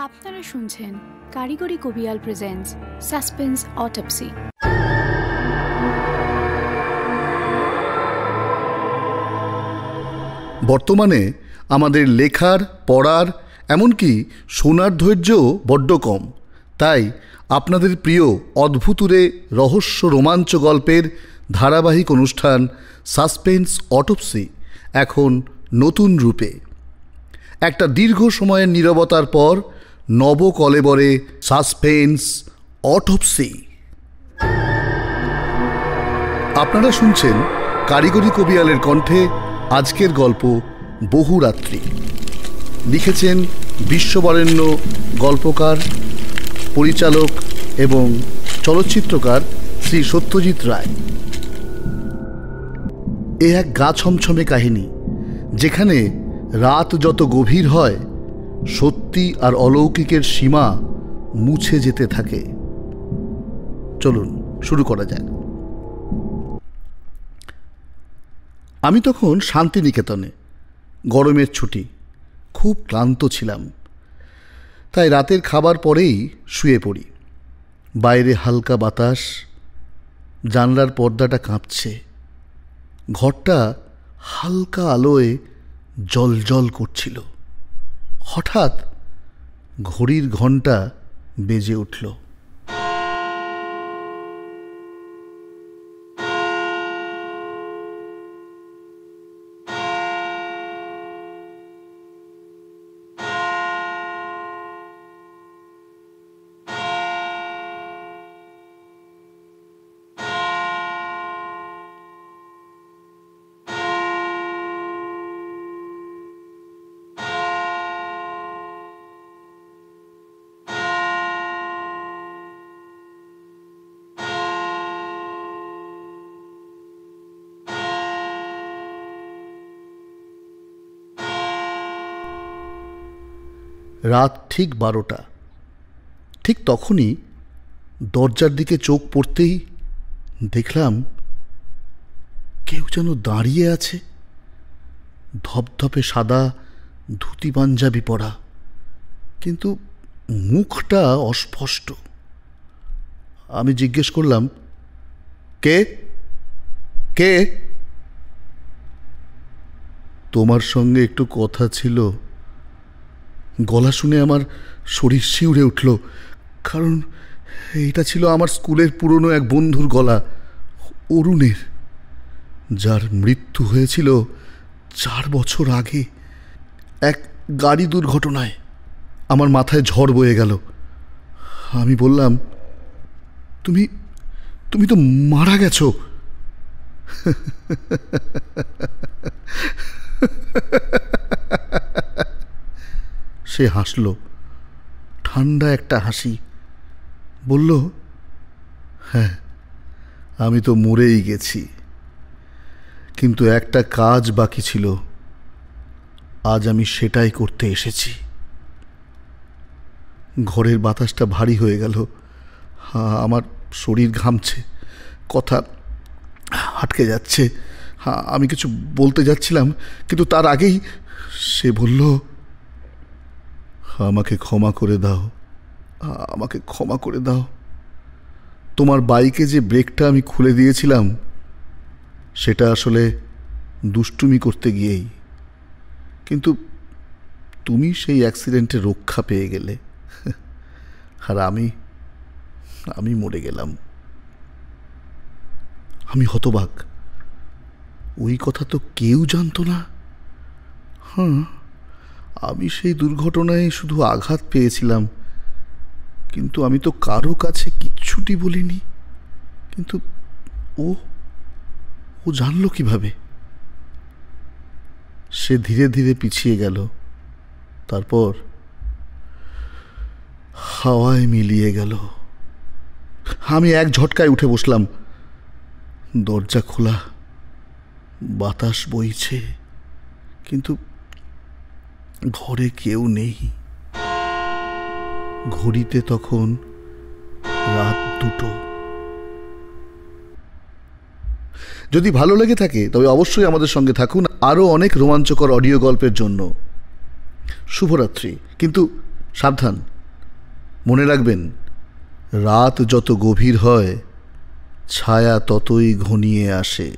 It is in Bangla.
আপনারা শুনছেন কারিগরি কবিয়াল প্রেজেন্টস সাসপেন্স অটোপসি। বর্তমানে আমাদের লেখার, পড়ার, এমনকি শোনার ধৈর্যও বড্ড কম। তাই আপনাদের প্রিয় অদ্ভুতুরে রহস্য রোমাঞ্চ গল্পের ধারাবাহিক অনুষ্ঠান সাসপেন্স অটোপসি এখন নতুন রূপে। একটা দীর্ঘ সময়ের নীরবতার পর নবকলেবরে সাসপেন্স অটোপসি। আপনারা শুনছেন কারিগরি কবিয়ালের কণ্ঠে আজকের গল্প বহুরাত্রি। লিখেছেন বিশ্ববরেণ্য গল্পকার, পরিচালক এবং চলচ্চিত্রকার শ্রী সত্যজিৎ রায়। এ এক গা ছমছমে কাহিনী, যেখানে রাত যত গভীর হয় সত্যি আর অলৌকিকের সীমা মুছে যেতে থাকে। চলুন শুরু করা যাক। আমি তখন শান্তিনিকেতনে, গরমের ছুটি, খুব ক্লান্ত ছিলাম। তাই রাতের খাবার পরেই শুয়ে পড়ি। বাইরে হালকা বাতাস, জানলার পর্দাটা কাঁপছে, ঘরটা হালকা আলোয় জ্বলজ্বল করছিল। হঠাৎ ঘড়ির ঘণ্টা বেজে উঠল। রাত ঠিক 12টা। ঠিক তখনই দরজার দিকে চোখ পড়তেই দেখলাম কেউ যেন দাঁড়িয়ে আছে। ধপধপে সাদা ধুতি পাঞ্জাবি পরা, কিন্তু মুখটা অস্পষ্ট। আমি জিজ্ঞেস করলাম, কে কে? তোমার সঙ্গে একটু কথা ছিল। গলা শুনে আমার শরীর শিউরে উঠল, কারণ এটা ছিল আমার স্কুলের পুরনো এক বন্ধুর গলা, অরুণের, যার মৃত্যু হয়েছিল 4 বছর আগে এক গাড়ি দুর্ঘটনায়। আমার মাথায় ঝড় বয়ে গেল। আমি বললাম, তুমি তুমি তো মারা গেছো। সে হাসল, ঠান্ডা একটা হাসি। বলল, হ্যাঁ, আমি তো মরেই গেছি, কিন্তু একটা কাজ বাকি ছিল। আজ আমি সেটাই করতে এসেছি। ঘরের বাতাসটা ভারী হয়ে গেল। আমার শরীর ঘামছে, কথা আটকে যাচ্ছে। আমি কিছু বলতে যাচ্ছিলাম, কিন্তু তার আগেই সে বলল, আমাকে ক্ষমা করে দাও, আমাকে ক্ষমা করে দাও। তোমার বাইকে যে ব্রেকটা আমি খুলে দিয়েছিলাম, সেটা আসলে দুষ্টুমি করতে গিয়েই, কিন্তু তুমি সেই অ্যাক্সিডেন্টে রক্ষা পেয়ে গেলে, আর আমি মরে গেলাম। আমি হতবাক। ওই কথা তো কেউ জানতো না। আমি সেই দুর্ঘটনায় শুধু আঘাত পেয়েছিলাম, কিন্তু আমি তো কারো কাছে কিচ্ছুটি বলিনি। কিন্তু ও জানলো কিভাবে? সে ধীরে ধীরে পিছিয়ে গেল, তারপর হাওয়ায় মিলিয়ে গেল। আমি এক ঝটকায় উঠে বসলাম। দরজা খোলা, বাতাস বইছে, কিন্তু ঘরে কেউ নেই। ঘড়িতে তখন রাত 2টো। যদি ভালো লেগে থাকে তবে অবশ্যই আমাদের সঙ্গে থাকুন আরও অনেক রোমাঞ্চকর অডিও গল্পের জন্য। শুভরাত্রি। কিন্তু সাবধান, মনে রাখবেন, রাত যত গভীর হয় ছায়া ততই ঘনিয়ে আসে।